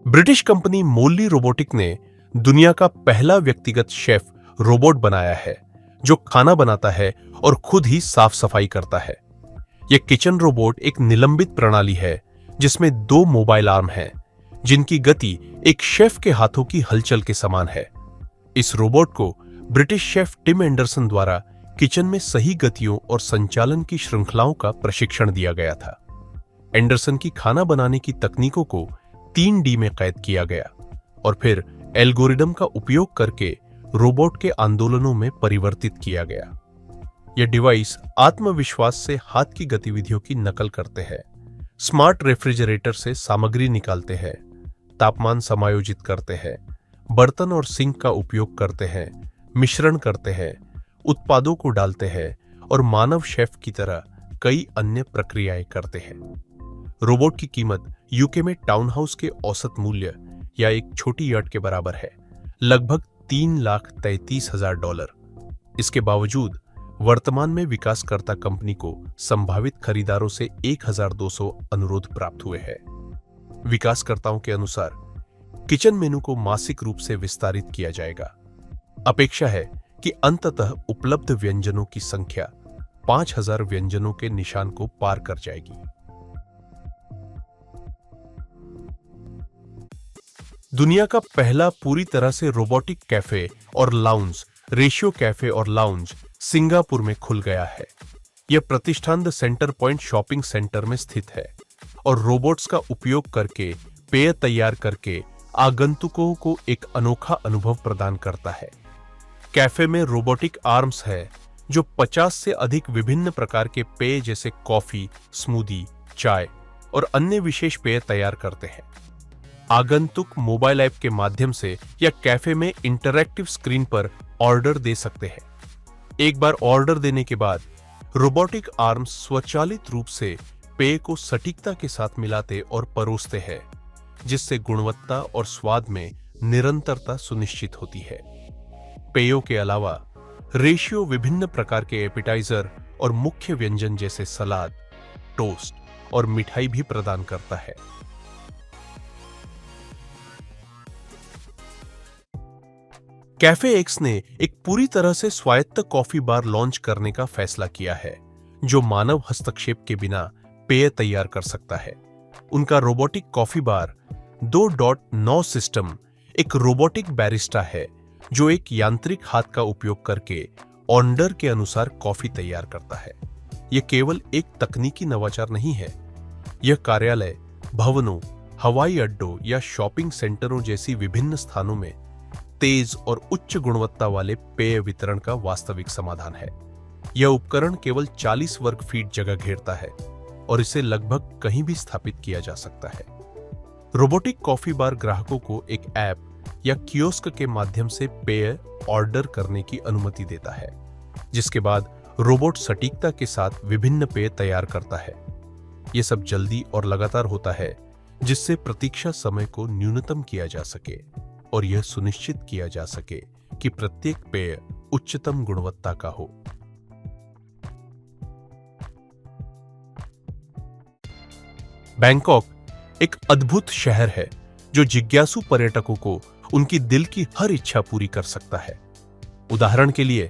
British company मोल्ली robotic ने दुनिया का पहला व्यक्तिगत शेफ रोबोट बनाया है जो खाना बनाता है और खुद ही साफ सफाई करता है। यह किचन रोबोट एक निलंबित प्रणाली है जिसमें 2 मोबाइल आर्म हैं जिनकी गति एक शेफ के हाथों की हलचल के समान है। इस रोबोट को ब्रिटिश शेफ टिम एंडरसन द्वारा किचन में सही गतियों और संचालन की श्रृंखलाओं का प्रशिक्षण दिया गया था। एंडरसन की खाना बनाने की तकनीकों को 3D में कैद किया गया और फिर एल्गोरिदम का उपयोग करके रोबोट के आंदोलनों में परिवर्तित किया गया। यह डिवाइस आत्मविश्वास से हाथ की गतिविधियों की नकल करते हैं, स्मार्ट रेफ्रिजरेटर से सामग्री निकालते हैं, तापमान समायोजित करते हैं, बर्तन और सिंक का उपयोग करते हैं, मिश्रण करते हैं, उत्पादों को डालते हैं और मानव शेफ की तरह कई अन्य प्रक्रियाएं करते हैं। रोबोट की कीमत यूके में टाउनहाउस के औसत मूल्य या एक छोटी यार्ड के बराबर है, लगभग $3,33,000। इसके बावजूद वर्तमान में विकासकर्ता कंपनी को संभावित खरीदारों से 1,200 अनुरोध प्राप्त हुए हैं। विकासकर्ताओं के अनुसार किचन मेनू को मासिक रूप से विस्तारित किया जाएगा। अपेक्षा है कि अंततः उपलब्ध व्यंजनों की संख्या 5,000 व्यंजनों के निशान को पार कर जाएगी। दुनिया का पहला पूरी तरह से रोबोटिक कैफे और लाउंज, रेशियो कैफे और लाउंज, सिंगापुर में खुल गया है। यह प्रतिष्ठान the centre point shopping centre में स्थित है और रोबोट्स का उपयोग करके पेय तैयार करके आगंतुकों को एक अनोखा अनुभव प्रदान करता है। कैफे में रोबोटिक आर्म्स है जो 50 से अधिक विभिन्न प्रकार के पेय जैसे कॉफी, स्मूदी, चाय और अन्य विशेष पेय तैयार करते हैं। आगंतुक मोबाइल ऐप के माध्यम से या कैफे में इंटरैक्टिव स्क्रीन पर ऑर्डर दे सकते हैं। एक बार ऑर्डर देने के बाद रोबोटिक आर्म्स स्वचालित रूप से पेय को सटीकता के साथ मिलाते और परोसते हैं, जिससे गुणवत्ता और स्वाद में निरंतरता सुनिश्चित होती है। पेयों के अलावा रेशियो विभिन्न प्रकार के एपिटाइजर और मुख्य व्यंजन जैसे सलाद, टोस्ट और मिठाई भी प्रदान करता है। कैफे एक्स ने एक पूरी तरह से स्वायत्त कॉफी बार लॉन्च करने का फैसला किया है जो मानव हस्तक्षेप के बिना पेय तैयार कर सकता है। उनका रोबोटिक कॉफी बार 2.9 सिस्टम एक रोबोटिक बैरिस्टा है जो एक यांत्रिक हाथ का उपयोग करके ऑर्डर के अनुसार कॉफी तैयार करता है। यह केवल एक तकनीकी नवाचार नहीं है, यह कार्यालय, भवनों, हवाई अड्डों या शॉपिंग सेंटरों जैसी विभिन्न स्थानों में तेज और उच्च गुणवत्ता वाले पेय वितरण का वास्तविक समाधान है। यह उपकरण केवल 40 वर्ग फीट जगह घेरता है और इसे लगभग कहीं भी स्थापित किया जा सकता है। रोबोटिक कॉफी बार ग्राहकों को एक ऐप या कियोस्क के माध्यम से पेय ऑर्डर करने की अनुमति देता है, जिसके बाद रोबोट सटीकता के साथ विभिन्न पेय तैयार करता है। यह सब जल्दी और लगातार होता है, जिससे प्रतीक्षा समय को न्यूनतम किया जा सके और यह सुनिश्चित किया जा सके कि प्रत्येक पेय उच्चतम गुणवत्ता का हो। बैंकॉक एक अद्भुत शहर है जो जिज्ञासु पर्यटकों को उनकी दिल की हर इच्छा पूरी कर सकता है। उदाहरण के लिए,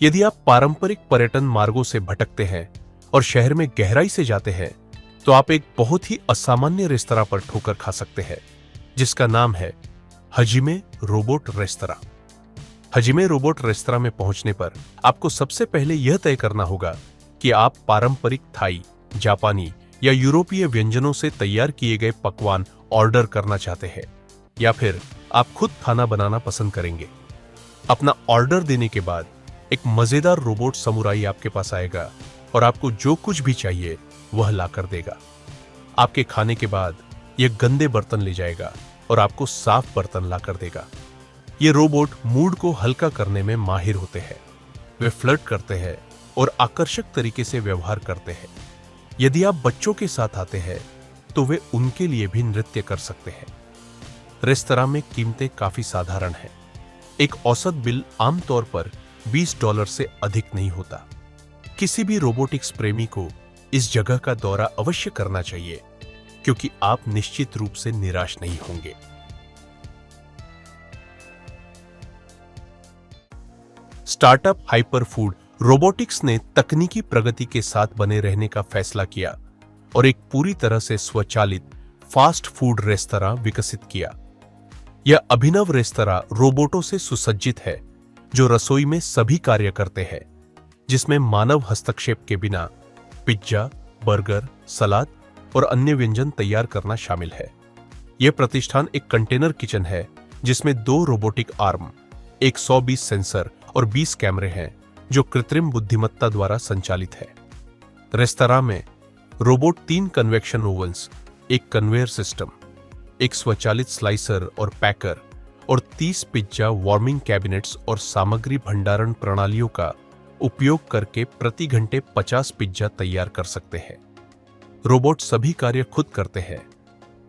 यदि आप पारंपरिक पर्यटन मार्गों से भटकते हैं और शहर में गहराई से जाते हैं, तो आप एक बहुत ही असामान्य रेस्तरां पर ठोकर खा सकते हैं जिसका नाम है हजिमे रोबोट रेस्तरां। हजिमे रोबोट रेस्तरां में पहुंचने पर आपको सबसे पहले यह तय करना होगा कि आप पारंपरिक थाई, जापानी या यूरोपीय व्यंजनों से तैयार किए गए पकवान ऑर्डर करना चाहते हैं या फिर आप खुद खाना बनाना पसंद करेंगे। अपना ऑर्डर देने के बाद एक मजेदार रोबोट समुराई आपके पास आएगा और आपको जो कुछ भी चाहिए वह लाकर देगा। आपके खाने के बाद यह गंदे बर्तन ले जाएगा और आपको साफ बर्तन लाकर देगा। ये रोबोट मूड को हल्का करने में माहिर होते हैं। वे फ्लर्ट करते हैं और आकर्षक तरीके से व्यवहार करते हैं। यदि आप बच्चों के साथ आते हैं तो वे उनके लिए भी नृत्य कर सकते हैं। रेस्तरां में कीमतें काफी साधारण हैं। एक औसत बिल आमतौर पर $20 से अधिक नहीं होता। किसी भी रोबोटिक्स प्रेमी को इस जगह का दौरा अवश्य करना चाहिए। क्योंकि आप निश्चित रूप से निराश नहीं होंगे। स्टार्टअप हाइपरफूड रोबोटिक्स ने तकनीकी प्रगति के साथ बने रहने का फैसला किया और एक पूरी तरह से स्वचालित फास्ट फूड रेस्तरां विकसित किया। यह अभिनव रेस्तरां रोबोटों से सुसज्जित है जो रसोई में सभी कार्य करते हैं, जिसमें मानव हस्तक्षेप के बिना पिज्जा, बर्गर, सलाद और अन्य व्यंजन तैयार करना शामिल है। यह प्रतिष्ठान एक कंटेनर किचन है जिसमें 2 रोबोटिक आर्म, 120 सेंसर और 20 कैमरे हैं जो कृत्रिम बुद्धिमत्ता द्वारा संचालित है। रेस्तरां में रोबोट 3 कन्वेक्शन ओवन्स, एक कन्वेयर सिस्टम, एक स्वचालित स्लाइसर और पैकर और 30 पिज्जा वार्मिंग कैबिनेट्स और सामग्री भंडारण प्रणालियों का उपयोग करके प्रति घंटे 50 पिज्जा तैयार कर सकते हैं। रोबोट सभी कार्य खुद करते हैं,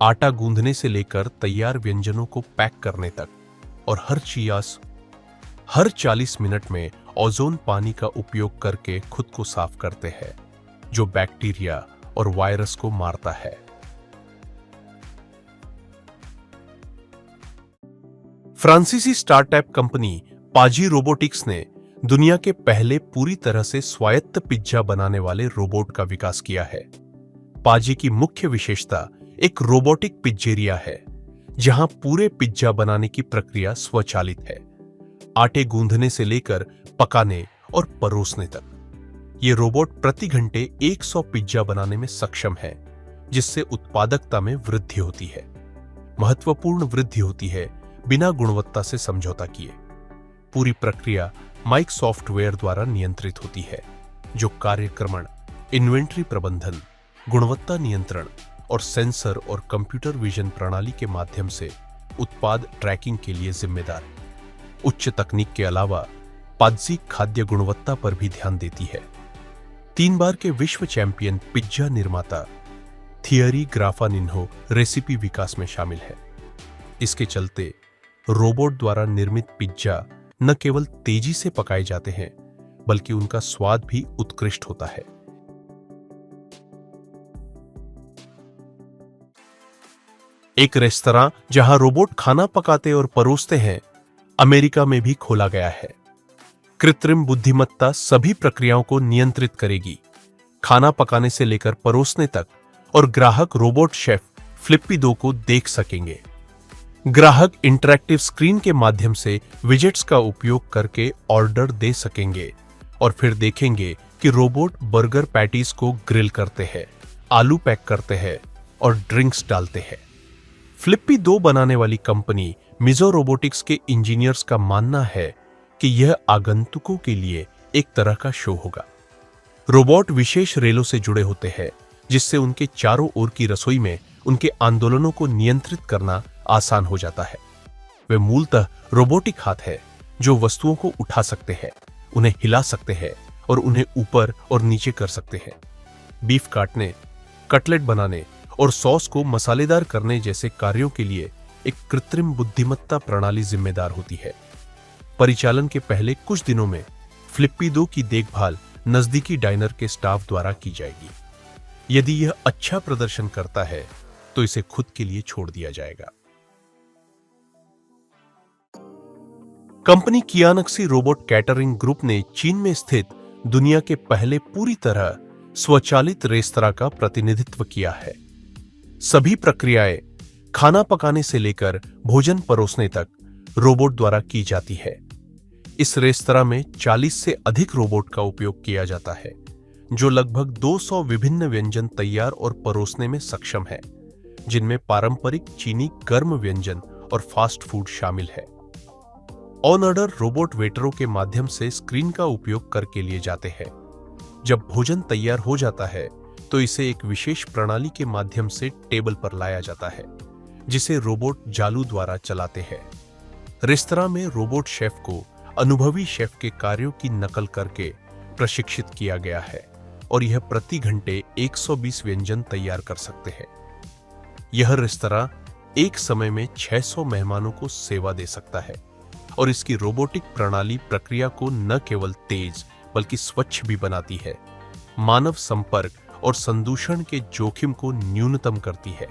आटा गूंदने से लेकर तैयार व्यंजनों को पैक करने तक, और हर 40 मिनट में ओजोन पानी का उपयोग करके खुद को साफ करते हैं, जो बैक्टीरिया और वायरस को मारता है। फ्रांसीसी स्टार्टअप कंपनी पाजी रोबोटिक्स ने दुनिया के पहले पूरी तरह से स्वायत्त पिज्जा बनाने वाले रोबोट का विकास किया है। पाजी की मुख्य विशेषता एक रोबोटिक पिज्जेरिया है, जहां पूरे पिज्जा बनाने की प्रक्रिया स्वचालित है, आटे गूंधने से लेकर पकाने और परोसने तक। ये रोबोट प्रति घंटे 100 पिज्जा बनाने में सक्षम है, जिससे उत्पादकता में वृद्धि होती है। महत्वपूर्ण वृद्धि होती है बिना गुणवत्ता से समझौता किए। पूरी प्रक्रिया माइक सॉफ्टवेयर द्वारा नियंत्रित होती है, जो कार्यक्रमण, इन्वेंट्री प्रबंधन, गुणवत्ता नियंत्रण और सेंसर और कंप्यूटर विजन प्रणाली के माध्यम से उत्पाद ट्रैकिंग के लिए जिम्मेदार। उच्च तकनीक के अलावा पाजी खाद्य गुणवत्ता पर भी ध्यान देती है। 3 बार के विश्व चैंपियन पिज्जा निर्माता थियरी ग्राफानिन्हो रेसिपी विकास में शामिल है। इसके चलते रोबोट द्वारा निर्मित पिज्जा न केवल तेजी से पकाए जाते हैं, बल्कि उनका स्वाद भी उत्कृष्ट होता है। एक रेस्तरां जहां रोबोट खाना पकाते और परोसते हैं, अमेरिका में भी खोला गया है। कृत्रिम बुद्धिमत्ता सभी प्रक्रियाओं को नियंत्रित करेगी, खाना पकाने से लेकर परोसने तक, और ग्राहक रोबोट शेफ फ्लिप्पी 2 को देख सकेंगे। ग्राहक इंटरैक्टिव स्क्रीन के माध्यम से विजेट्स का उपयोग करके ऑर्डर दे सकेंगे और फिर देखेंगे कि रोबोट बर्गर पैटीज को ग्रिल करते हैं, आलू पैक करते हैं और ड्रिंक्स डालते हैं। फ्लिप्पी 2 बनाने वाली कंपनी मिजो रोबोटिक्स के इंजीनियर्स का मानना है कि यह आगंतुकों के लिए एक तरह का शो होगा। रोबोट विशेष रेलों से जुड़े होते हैं, जिससे उनके चारों ओर की रसोई में उनके आंदोलनों को नियंत्रित करना आसान हो जाता है। वे मूलतः रोबोटिक हाथ है जो वस्तुओं को उठा सकते हैं, उन्हें हिला सकते हैं और उन्हें ऊपर और नीचे कर सकते हैं। बीफ काटने, कटलेट बनाने और सॉस को मसालेदार करने जैसे कार्यों के लिए एक कृत्रिम बुद्धिमत्ता प्रणाली जिम्मेदार होती है। परिचालन के पहले कुछ दिनों में फ्लिप्पी 2 की देखभाल नजदीकी डाइनर के स्टाफ द्वारा की जाएगी। यदि यह अच्छा प्रदर्शन करता है तो इसे खुद के लिए छोड़ दिया जाएगा। कंपनी कियानक्सी रोबोट कैटरिंग ग्रुप ने चीन में स्थित दुनिया के पहले पूरी तरह स्वचालित रेस्तरां का प्रतिनिधित्व किया है। सभी प्रक्रियाएं खाना पकाने से लेकर भोजन परोसने तक रोबोट द्वारा की जाती है। इस रेस्तरां में 40 से अधिक रोबोट का उपयोग किया जाता है, जो लगभग 200 विभिन्न व्यंजन तैयार और परोसने में सक्षम है, जिनमें पारंपरिक चीनी गर्म व्यंजन और फास्ट फूड शामिल है। ऑन ऑर्डर रोबोट वेटरों के माध्यम से स्क्रीन का उपयोग करके लिए जाते हैं। जब भोजन तैयार हो जाता है तो इसे एक विशेष प्रणाली के माध्यम से टेबल पर लाया जाता है, जिसे रोबोट जालू द्वारा चलाते हैं। रेस्तरां में रोबोट शेफ को अनुभवी शेफ के कार्यों की नकल करके प्रशिक्षित किया गया है और यह प्रति घंटे 120 व्यंजन तैयार कर सकते हैं। यह रेस्तरां एक समय में 600 मेहमानों को सेवा दे सकता है और इसकी रोबोटिक प्रणाली प्रक्रिया को न केवल तेज बल्कि स्वच्छ भी बनाती है। मानव संपर्क और संदूषण के जोखिम को न्यूनतम करती है।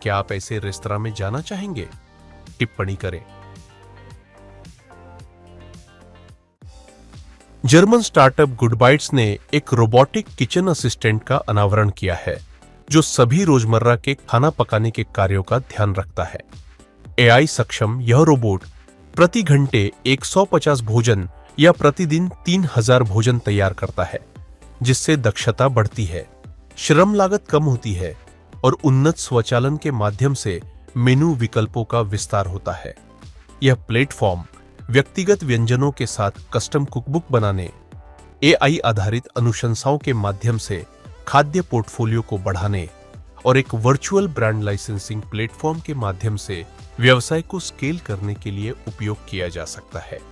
क्या आप ऐसे रेस्तरां में जाना चाहेंगे? टिप्पणी करें। जर्मन स्टार्टअप गुडबाइट्स ने एक रोबोटिक किचन असिस्टेंट का अनावरण किया है, जो सभी रोजमर्रा के खाना पकाने के कार्यों का ध्यान रखता है। एआई सक्षम यह रोबोट प्रति घंटे 150 भोजन या प्रतिदिन 3000 भोजन तैयार करता है, जिससे दक्षता बढ़ती है, श्रम लागत कम होती है और उन्नत स्वचालन के माध्यम से मेनू विकल्पों का विस्तार होता है। यह प्लेटफॉर्म व्यक्तिगत व्यंजनों के साथ कस्टम कुकबुक बनाने, एआई आधारित अनुशंसाओं के माध्यम से खाद्य पोर्टफोलियो को बढ़ाने और एक वर्चुअल ब्रांड लाइसेंसिंग प्लेटफॉर्म के माध्यम से व्यवसाय को स्केल करने के लिए उपयोग किया जा सकता है।